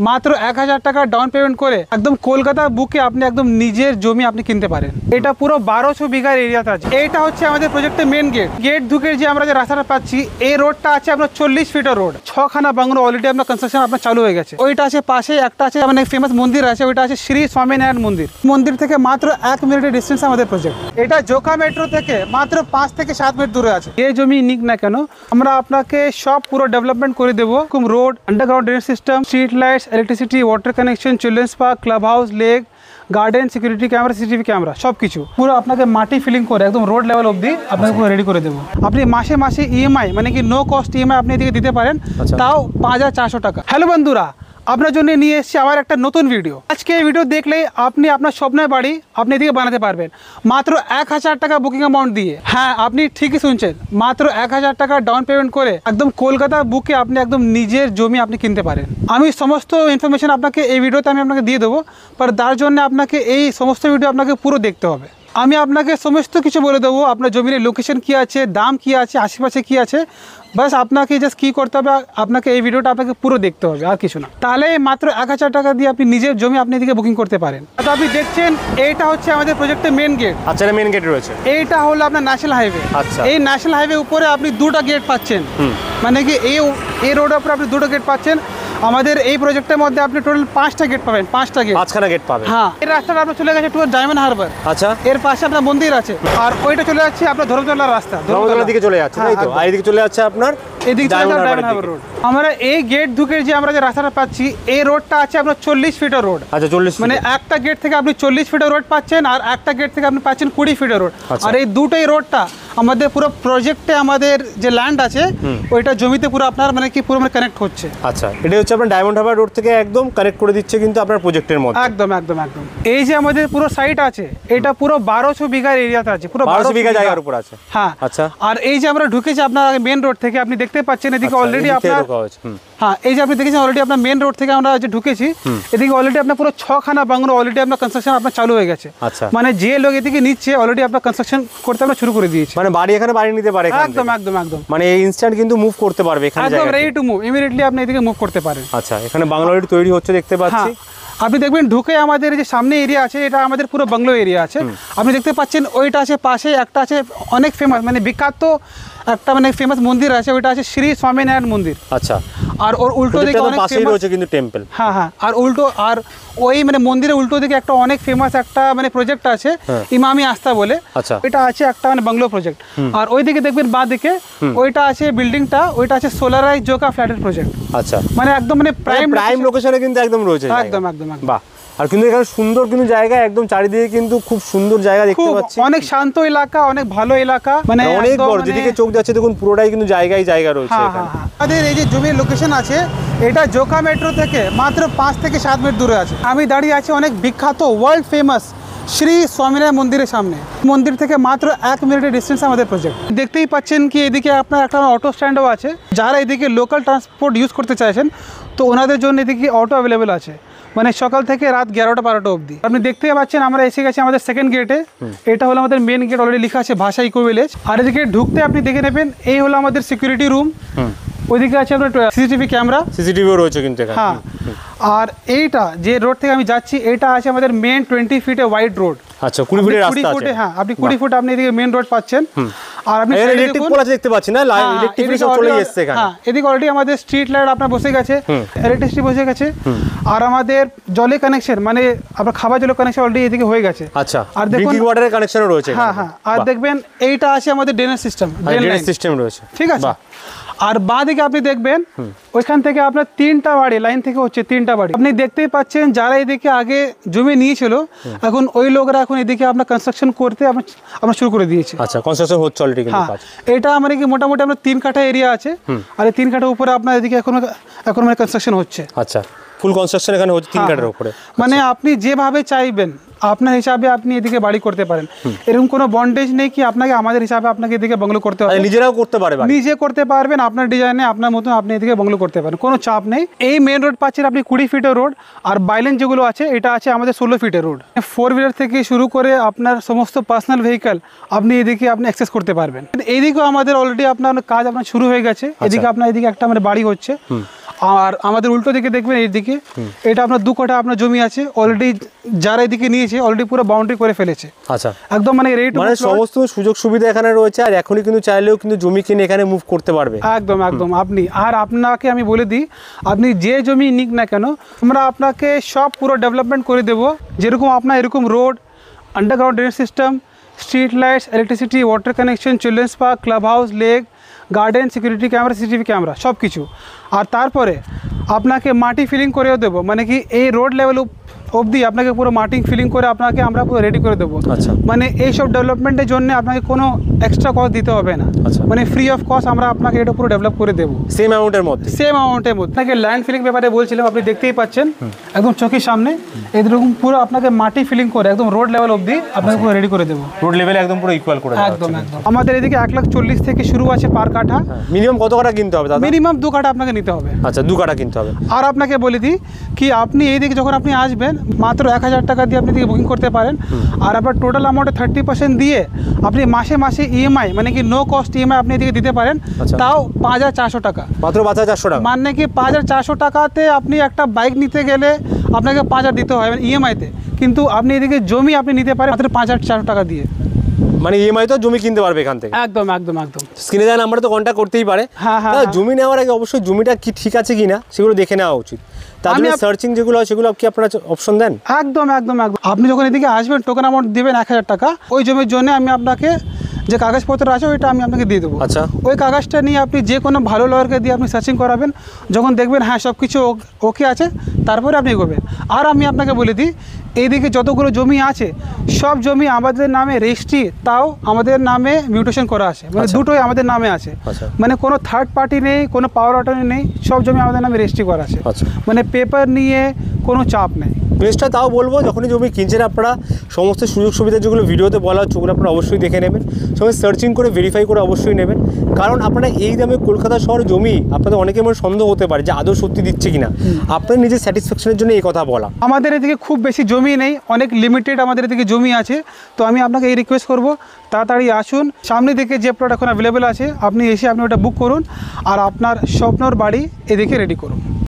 মাত্র 1000 টাকা down payment করে একদম কলকাতা বুকে আপনি একদম নিজের জমি আপনি কিনতে পারেন। এটা পুরো 1200 বিঘার এরিয়াতে আছে। এটা হচ্ছে আমাদের প্রজেক্টের মেন গেট ঢুকে যে আমরা যে রাস্তাটা পাচ্ছি, এই রোডটা আছে আপনার 40 ফিটের রোড। 6খানা বাংলো অলরেডি আপনার কনস্ট্রাকশন আপনার চালু হয়ে গেছে। ওইটা আছে পাশে একটা আছে মানে ফেমাস মন্দির আছে, ওইটা আছে শ্রী স্বামীনারায়ণ মন্দির থেকে মাত্র 1 মিনিটের ডিস্টেন্স আমাদের প্রজেক্ট। এটা জোকা মেট্রো থেকে মাত্র 5 থেকে 7 মিনিট দূরে আছে। এই জমি নিক না কেন, আমরা আপনাকে সব পুরো ডেভেলপমেন্ট করে দেবো। Road, underground drainage system, street lights, electricity, water connection, children's park, club house, lake, garden, security camera, CCTV camera, সব কিছু পুরো আপনাকে মাটি ফিলিং করে একদম রোড লেভেল অবধি আপনাকে পুরো রেডি করে দেবো। আপনি মাসে মাসে ইএমআই মানে কি নো কস্ট ইএমআই আপনি এদিকে দিতে পারেন, তাও 5400 টাকা। হ্যালো বন্ধুরা, আপনার জন্য নিয়ে এসেছি আবার একটা নতুন ভিডিও। আজকে এই ভিডিও দেখলে আপনি আপনার স্বপ্নের বাড়ি আপনি এদিকে বানাতে পারবেন মাত্র 1000 টাকা বুকিং অ্যামাউন্ট দিয়ে। হ্যাঁ, আপনি ঠিকই শুনছেন, মাত্র 1000 টাকা ডাউন পেমেন্ট করে একদম কলকাতা বুকে আপনি একদম নিজের জমি আপনি কিনতে পারেন। আমি সমস্ত ইনফরমেশন আপনাকে এই ভিডিওতে আমি আপনাকে দিয়ে দেবো, বাট তার জন্য আপনাকে এই সমস্ত ভিডিও আপনাকে পুরো দেখতে হবে। আমি আপনাকে সমস্ত কিছু বলে দেবো, আপনার জমির লোকেশন কী আছে, দাম কী আছে, আশেপাশে কী আছে। বাস আপনাকে জাস্ট কী করতে হবে, আপনাকে এই ভিডিওটা আপনাকে পুরো দেখতে হবে, আর কিছু না। তাহলে মাত্র 1000 টাকা দিয়ে আপনি নিজের জমি আপনি এদিকে বুকিং করতে পারেন। তো আপনি দেখছেন এইটা হচ্ছে আমাদের প্রজেক্টের মেন গেট। আচ্ছা, মেন গেট রয়েছে। এইটা হলো আপনার ন্যাশনাল হাইওয়ে। আচ্ছা, এই ন্যাশনাল হাইওয়ে উপরে আপনি দুটো গেট পাচ্ছেন, মানে কি এই রোডের উপরে আপনি দুটো গেট পাচ্ছেন। আমাদের এই প্রজেক্টের মধ্যে আপনি টোটাল 5টা গেট পাবেন, 5টা গেট, 5খানা গেট পাবেন। হ্যাঁ, এই রাস্তাটা আপনার চলে গেছে টুয়ার্ড ডায়মন্ড হারবার। আচ্ছা, এর পাশে আপনার মন্দির আছে, আর ওইটা চলে যাচ্ছে আপনার ধর্মতলার রাস্তা, ধর্মতলার দিকে চলে যাচ্ছে, তাই তো? আর এদিকে চলে যাচ্ছে আপনার এদিকে ডায়মন্ড হারবার রোড। আমরা এই গেট ঢুকে যে আমরা যে রাস্তাটা পাচ্ছি, এই রোডটা আছে আপনার 40 ফিটের রোড। আচ্ছা, 40 মানে একটা গেট থেকে আপনি 40 ফিটের রোড পাচ্ছেন, আর একটা গেট থেকে আপনি পাচ্ছেন 20 ফিটের রোড। আর এই দুটোই রোডটা আমাদের পুরো প্রজেক্টে আমাদের যে ল্যান্ড আছে ওইটা জমিতে পুরো আপনার মানে কি পুরো মানে কানেক্ট হচ্ছে। আচ্ছা, এটা হচ্ছে আপনার ডায়মন্ড হারবার রোড থেকে একদম কানেক্ট করে দিচ্ছে কিন্তু আপনার প্রজেক্টের মধ্যে। একদম একদম একদম। এই যে আমাদের পুরো সাইট আছে, এটা পুরো 1200 বিঘার এরিয়াতে আছে, পুরো 1200 বিঘা জায়গার উপর আছে। হ্যাঁ, আচ্ছা। আর এই যে আমরা ঢুকেছি আপনার মেন রোড থেকে, আপনি দেখতে পাচ্ছেন এদিকে অলরেডি আপনার, হ্যাঁ, এই যে আপনি দেখেছেন অলরেডি আপনার মেন রোড থেকে আমরা যে ঢুকেছি, এদিকে অলরেডি আপনার পুরো 6খানা বাংলো অলরেডি আপনার কনস্ট্রাকশন আপনার চালু হয়ে গেছে। আচ্ছা, মানে যে লোক এদিকে নিচ্ছে অলরেডি আপনার কনস্ট্রাকশন করতে আমরা শুরু করে দিয়েছি। মানে বাড়ি এখানে বাড়ি নিতে পারে। একদম একদম একদম, মানে ইনস্ট্যান্ট কিন্তু মুভ করতে পারবে এখানে, একদম রেডি টু মুভ, ইমিডিয়েটলি আপনি এদিকে মুভ করতে পারেন। আচ্ছা, এখানে বাংলো অলরেডি তৈরি হচ্ছে দেখতে পাচ্ছি। আপনি দেখবেন ঢুকে আমাদের যে সামনে এরিয়া আছে, এটা আমাদের পুরো বাংলো এরিয়া আছে। আপনি দেখতে পাচ্ছেন ওইটা আছে পাশে একটা আছে অনেক ফেমাস মানে বিখ্যাত একটা মানে ফেমাস মন্দির আছে, ওইটা আছে শ্রী স্বামীনারায়ণ মন্দির। আচ্ছা, আর ওর উল্টো দিকে অনেক ফেমাস রয়েছে কিন্তু টেম্পল। হ্যাঁ হ্যাঁ, আর উল্টো আর ওই মানে মন্দিরের উল্টো দিকে একটা অনেক ফেমাস একটা মানে প্রজেক্ট আছে ইমামি আস্থা বলে। আচ্ছা, এটা আছে একটা মানে বাংলো প্রজেক্ট। আর ওই দিকে দেখবেন বাঁ দিকে ওইটা আছে বিল্ডিংটা, ওইটা আছে সোলারাইজ জোকা ফ্ল্যাটের প্রজেক্ট। আচ্ছা, মানে একদম মানে প্রাইম লোকেশনে কিন্তু একদম রয়েছে। একদম একদম, বাহ। আর কিন্তু এখানে সুন্দর কিন্তু জায়গা, একদম চারিদিকে কিন্তু খুব সুন্দর জায়গা দেখতে পাচ্ছি, অনেক শান্ত এলাকা, অনেক ভালো এলাকা, মানে অনেক বড়, যেদিকে চোখ যাচ্ছে দেখুন পুরোটাই কিন্তু জায়গা রয়েছে এখানে। আমাদের এই যে জমির লোকেশন আছে, এটা জোকা মেট্রো থেকে মাত্র 5 থেকে 7 মিনিট দূরে আছে। আমি দাঁড়িয়ে আছি অনেক বিখ্যাত ওয়ার্ল্ড ফেমাস শ্রী স্বামীনারায়ণ মন্দিরের সামনে। মন্দির থেকে মাত্র 1 মিনিটের ডিস্টেন্স আমাদের প্রজেক্ট। দেখতেই পাচ্ছেন কি এদিকে আপনার একটা অটো স্ট্যান্ডও আছে, যারা এদিকে লোকাল ট্রান্সপোর্ট ইউজ করতে চাইছেন তো ওনাদের জন্য এদিকে অটো অ্যাভেলেবেল আছে, মানে সকাল থেকে রাত 11টা 12টা অবধি। আপনি দেখতে পাচ্ছেন আমরা এসে গেছি আমাদের সেকেন্ড গেটে। এটা হলো আমাদের মেন গেট, অলরেডি লেখা আছে ভাষা ইকো ভিলেজ। আর এদিকে ঢুকতে আপনি দেখে নেবেন এই হলো আমাদের সিকিউরিটি রুম। ওইদিকে আছে আপনার সিসিটিভি ক্যামেরা, সিসিটিভিও রয়েছে কিন্তু এখানে। হ্যাঁ, আর এইটা যে রোড থেকে আমি যাচ্ছি এটা আছে আমাদের মেন 20 ফিটে ওয়াইড রোড। আচ্ছা, 20 ফিটের রাস্তা আছে। হ্যাঁ, আপনি 20 ফুট আপনি এদিকে মেন রোড পাচ্ছেন। আর আপনি ইলেকট্রিক পোল আছে দেখতে পাচ্ছেন না, ইলেকট্রিক চলে এসেছে এখানে। হ্যাঁ, এদিকে অলরেডি আমাদের স্ট্রিট লাইট আপনার বসে গেছে, ইলেকট্রিসিটি বসে গেছে। আর আমাদের জলের কানেকশন মানে আপনার খাবার জলের কানেকশন অলরেডি এদিকে হয়ে গেছে। আচ্ছা, আর ড্রিঙ্কিং ওয়াটারের কানেকশনও রয়েছে। হ্যাঁ হ্যাঁ, আর দেখবেন এইটা আছে আমাদের ড্রেনেজ সিস্টেম, ড্রেনেজ সিস্টেম রয়েছে। ঠিক আছে। আর বাঁ দিকে আপনি দেখবেন ওইখান থেকে আপনার 3টা বাড়ি লাইন থেকে হচ্ছে, 3টা বাড়ি আপনি দেখতেই পাচ্ছেন। যারা এদিকে আগে জমি নিয়েছিল এখন ওই লোকরা এখন এদিকে আপনার কনস্ট্রাকশন করতে আমরা শুরু করে দিয়েছি। আচ্ছা, কনস্ট্রাকশন হচ্ছে অলরেডি কিন্তু কাজ। এটা মানে কি মোটামুটি আমরা 3 কাঠা এরিয়া আছে, আর এই 3 কাঠার উপরে আপনার এদিকে এখন মানে কনস্ট্রাকশন হচ্ছে। আচ্ছা, ফুল কনস্ট্রাকশন এখানে হচ্ছে 3 কাঠার উপরে। মানে আপনি যেভাবে চাইবেন আপনার হিসাবে আপনি এদিকে বাড়ি করতে পারেন, এরকম কোনো বন্ডেজ নেই কি আপনাকে আমাদের হিসাবে আপনাকে এদিকে বাংলো করতে হবে। নিজেরাও করতে পারে, নিজে করতে পারবেন আপনার ডিজাইনে, আপনার মতো আপনি এদিকে বাংলো করতে পারেন, কোনো চাপ নেই। এই মেন রোড পাচ্ছেন আপনি 20 ফিটের রোড, আর বাইলেন যেগুলো আছে এটা আছে আমাদের 16 ফিটের রোড। 4 হুইলার থেকে শুরু করে আপনার সমস্ত পার্সোনাল ভেহিকল আপনি এদিকে আপনি অ্যাক্সেস করতে পারবেন। এইদিকেও আমাদের অলরেডি আপনার কাজ আপনার শুরু হয়ে গেছে। এদিকে আপনার এদিকে একটা মানে বাড়ি হচ্ছে, আর আমাদের উল্টো দিকে দেখবেন এই দিকে, এটা আপনার 2 কাঠা আপনার জমি আছে অলরেডি, যারা এদিকে নিয়েছে অলরেডি পুরো বাউন্ডারি করে ফেলেছে। আচ্ছা, একদম মানে রেট মানে সমস্ত সুযোগ সুবিধা এখানে রয়েছে, আর এখনই কিন্তু চাইলেও কিন্তু জমি কিনে এখানে মুভ করতে পারবে। একদম একদম। আপনাকে আমি বলে দিই, আপনি যে জমি নিক না কেন, আমরা আপনাকে সব পুরো ডেভেলপমেন্ট করে দেবো। যেরকম আপনার এরকম road, underground drainage system, street lights, electricity, water connection, children's park, club house, lake, garden, security camera, CCTV camera সব কিছু। আর তারপরে আপনাকে মাটি ফিলিং করেও দেবো, মানে কি এই রোড লেভেল অবধি আপনাকে পুরো মাটি ফিলিং করে আপনাকে আমরা পুরো রেডি করে দেবো। আচ্ছা, মানে এইসব ডেভেলপমেন্টের জন্য আপনাকে কোনো এক্সট্রা কস্ট দিতে হবে না। আচ্ছা, মানে ফ্রি অফ কস্ট আমরা আপনাকে এটা পুরো ডেভেলপ করে দেবো সেম অ্যামাউন্টের মধ্যে। আপনাকে ল্যান্ড ফিলিং ব্যাপারে বলছিলাম, আপনি দেখতেই পাচ্ছেন একদম চোখের সামনে এরকম পুরো আপনাকে মাটি ফিলিং করে একদম রোড লেভেল অবধি আপনাকে পুরো রেডি করে দেবো। রোড লেভেলে একদম পুরো ইকুয়াল করে দেওয়া একদম একদম। আমাদের এদিকে 1,40,000 থেকে শুরু আছে পার কাঠা। মিনিমাম কত কাঠা কিনতে হবে দাদা? মিনিমাম 2 কাঠা আপনাকে নিতে হবে। আচ্ছা, 2 কাঠা কিনতে হবে। আর আপনাকে বলে দিই কি, আপনি এইদিকে যখন আপনি আসবেন মাত্র 1,000 টাকা দিয়ে আপনি এদিকে বুকিং করতে পারেন। আর আপনার টোটাল অ্যামাউন্টে 30% দিয়ে আপনি মাসে মাসে ইএমআই, মানে কি নো কস্ট ইএমআই আপনি এদিকে দিতে পারেন। তাও 5,400 টাকা, মাত্র 5,400 টাকা। মানে কি 5,400 টাকাতে আপনি একটা বাইক নিতে গেলে আপনাকে 5,000 দিতে হয় ইএমআইতে, কিন্তু আপনি এদিকে জমি আপনি নিতে পারেন মাত্র 5,400 টাকা দিয়ে। মানে ইএমআই তো জমি কিনতে পারবে এখান থেকে। একদম একদম একদম। স্ক্রিনে দেওয়া নাম্বারে তো কন্ট্যাক্ট করতেই পারে। হ্যাঁ হ্যাঁ। জমি নেওয়ার আগে অবশ্যই জমিটা কি ঠিক আছে কিনা সেগুলো দেখে নেওয়া উচিত। তাহলে সার্চিং যেগুলো হয় সেগুলো কি আপনারা অপশন দেন? একদম একদম একদম। আপনি যখন এদিকে আসবেন টোকেন অ্যামাউন্ট দেবেন 1,000 টাকা, ওই জমির জন্য আমি আপনাকে যে কাগজপত্র আছে ওইটা আমি আপনাকে দিয়ে দেবো। আচ্ছা, ওই কাগজটা নিয়ে আপনি যে কোনো ভালো লয়ারকে দিয়ে আপনি সার্চিং করাবেন। যখন দেখবেন হ্যাঁ সব কিছু ওকে আছে, তারপরে আপনি এগোবেন। আর আমি আপনাকে বলে দিই, এইদিকে যতগুলো জমি আছে সব জমি আমাদের নামে রেজিস্ট্রি, তাও আমাদের নামে মিউটেশন করা আছে, মানে দুটোই আমাদের নামে আছে। মানে কোনো থার্ড পার্টি নেই, কোনো পাওয়ার অ্যাটর্নি নেই, সব জমি আমাদের নামে রেজিস্ট্রি করা আছে। মানে পেপার নিয়ে কোনো চাপ নেই। প্লেসটা তাও বলবো, যখনই জমি কিনছেন আপনারা সমস্ত সুযোগ সুবিধা যেগুলো ভিডিওতে বলা হচ্ছে ওগুলো আপনারা অবশ্যই দেখে নেবেন, সঙ্গে সার্চিং করে ভেরিফাই করে অবশ্যই নেবেন। কারণ আপনারা এই দামে কলকাতা শহরে জমি আপনাদের অনেকের মনে সন্দেহ হতে পারে যে আদৌ সত্যি দিচ্ছে কিনা। আপনার নিজের স্যাটিসফ্যাকশনের জন্য এই কথা বলা। আমাদের এদিকে খুব বেশি জমি নেই, অনেক লিমিটেড আমাদের এদিকে জমি আছে। তো আমি আপনাকে এই রিকোয়েস্ট করব, তাড়াতাড়ি আসুন। সামনে দিকে যে প্লট এখন অ্যাভেলেবেল আছে আপনি এসে আপনি ওটা বুক করুন, আর আপনার স্বপ্নর বাড়ি এদিকে রেডি করুন।